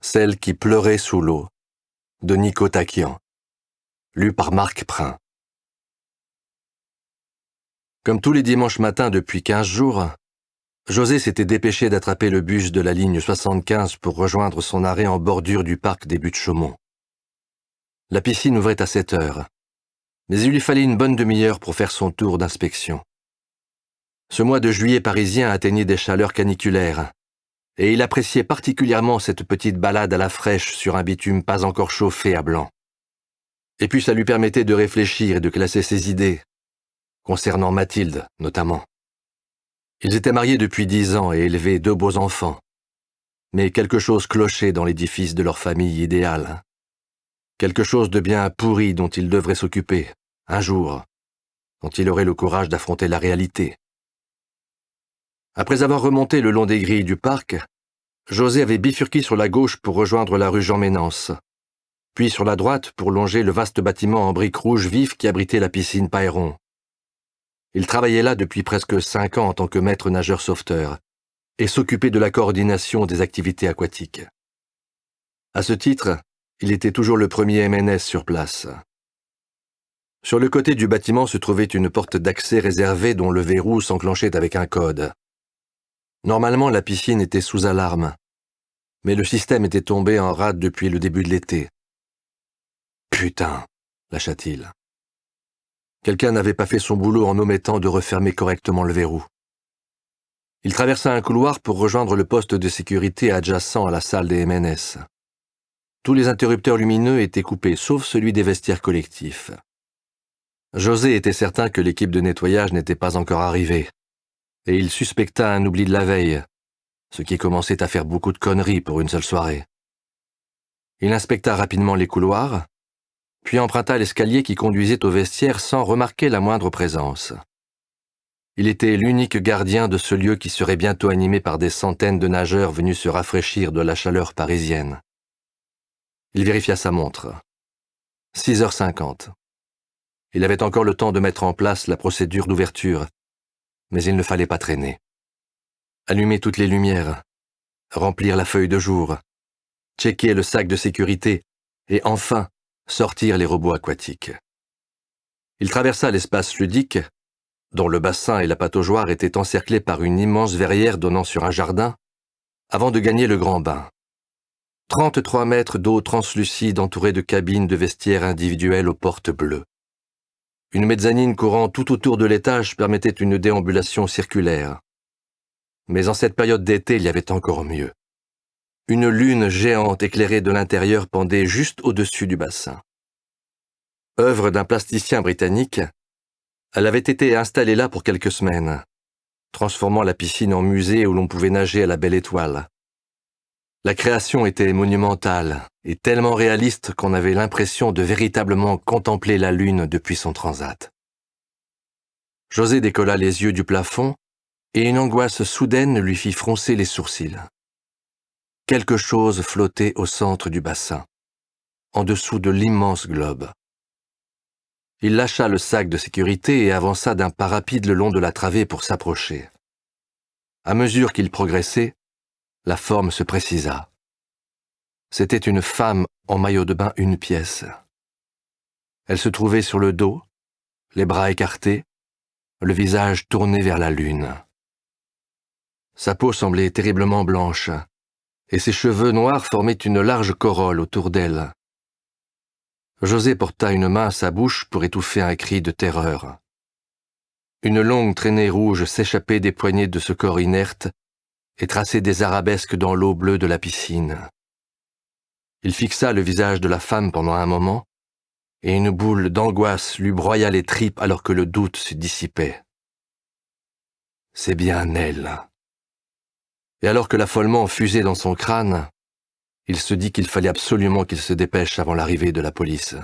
Celle qui pleurait sous l'eau, de Nico Takian, lu par Marc Prin. Comme tous les dimanches matins depuis 15 jours, José s'était dépêché d'attraper le bus de la ligne 75 pour rejoindre son arrêt en bordure du parc des Buttes-Chaumont. La piscine ouvrait à 7 heures, mais il lui fallait une bonne demi-heure pour faire son tour d'inspection. Ce mois de juillet parisien atteignait des chaleurs caniculaires, et il appréciait particulièrement cette petite balade à la fraîche sur un bitume pas encore chauffé à blanc. Et puis ça lui permettait de réfléchir et de classer ses idées, concernant Mathilde notamment. Ils étaient mariés depuis 10 ans et élevaient 2 beaux enfants, mais quelque chose clochait dans l'édifice de leur famille idéale. Quelque chose de bien pourri dont il devrait s'occuper, un jour, quand il aurait le courage d'affronter la réalité. Après avoir remonté le long des grilles du parc, José avait bifurqué sur la gauche pour rejoindre la rue Jean-Ménance, puis sur la droite pour longer le vaste bâtiment en briques rouges vives qui abritait la piscine Pailleron. Il travaillait là depuis presque 5 ans en tant que maître nageur sauveteur et s'occupait de la coordination des activités aquatiques. À ce titre, il était toujours le premier MNS sur place. Sur le côté du bâtiment se trouvait une porte d'accès réservée dont le verrou s'enclenchait avec un code. Normalement, la piscine était sous alarme, mais le système était tombé en rade depuis le début de l'été. Putain, lâcha-t-il. Quelqu'un n'avait pas fait son boulot en omettant de refermer correctement le verrou. Il traversa un couloir pour rejoindre le poste de sécurité adjacent à la salle des MNS. Tous les interrupteurs lumineux étaient coupés, sauf celui des vestiaires collectifs. José était certain que l'équipe de nettoyage n'était pas encore arrivée, et il suspecta un oubli de la veille, ce qui commençait à faire beaucoup de conneries pour une seule soirée. Il inspecta rapidement les couloirs, puis emprunta l'escalier qui conduisait au vestiaire sans remarquer la moindre présence. Il était l'unique gardien de ce lieu qui serait bientôt animé par des centaines de nageurs venus se rafraîchir de la chaleur parisienne. Il vérifia sa montre. 6h50. Il avait encore le temps de mettre en place la procédure d'ouverture, mais il ne fallait pas traîner. Allumer toutes les lumières, remplir la feuille de jour, checker le sac de sécurité et enfin sortir les robots aquatiques. Il traversa l'espace ludique, dont le bassin et la pataugeoire étaient encerclés par une immense verrière donnant sur un jardin, avant de gagner le grand bain. 33 mètres d'eau translucide entourée de cabines de vestiaires individuelles aux portes bleues. Une mezzanine courant tout autour de l'étage permettait une déambulation circulaire. Mais en cette période d'été, il y avait encore mieux. Une lune géante éclairée de l'intérieur pendait juste au-dessus du bassin. Œuvre d'un plasticien britannique, elle avait été installée là pour quelques semaines, transformant la piscine en musée où l'on pouvait nager à la belle étoile. La création était monumentale et tellement réaliste qu'on avait l'impression de véritablement contempler la lune depuis son transat. José décolla les yeux du plafond et une angoisse soudaine lui fit froncer les sourcils. Quelque chose flottait au centre du bassin, en dessous de l'immense globe. Il lâcha le sac de sécurité et avança d'un pas rapide le long de la travée pour s'approcher. À mesure qu'il progressait, la forme se précisa. C'était une femme en maillot de bain une pièce. Elle se trouvait sur le dos, les bras écartés, le visage tourné vers la lune. Sa peau semblait terriblement blanche, et ses cheveux noirs formaient une large corolle autour d'elle. José porta une main à sa bouche pour étouffer un cri de terreur. Une longue traînée rouge s'échappait des poignets de ce corps inerte et traçait des arabesques dans l'eau bleue de la piscine. Il fixa le visage de la femme pendant un moment, et une boule d'angoisse lui broya les tripes alors que le doute se dissipait. C'est bien elle. Et alors que l'affolement fusait dans son crâne, il se dit qu'il fallait absolument qu'il se dépêche avant l'arrivée de la police.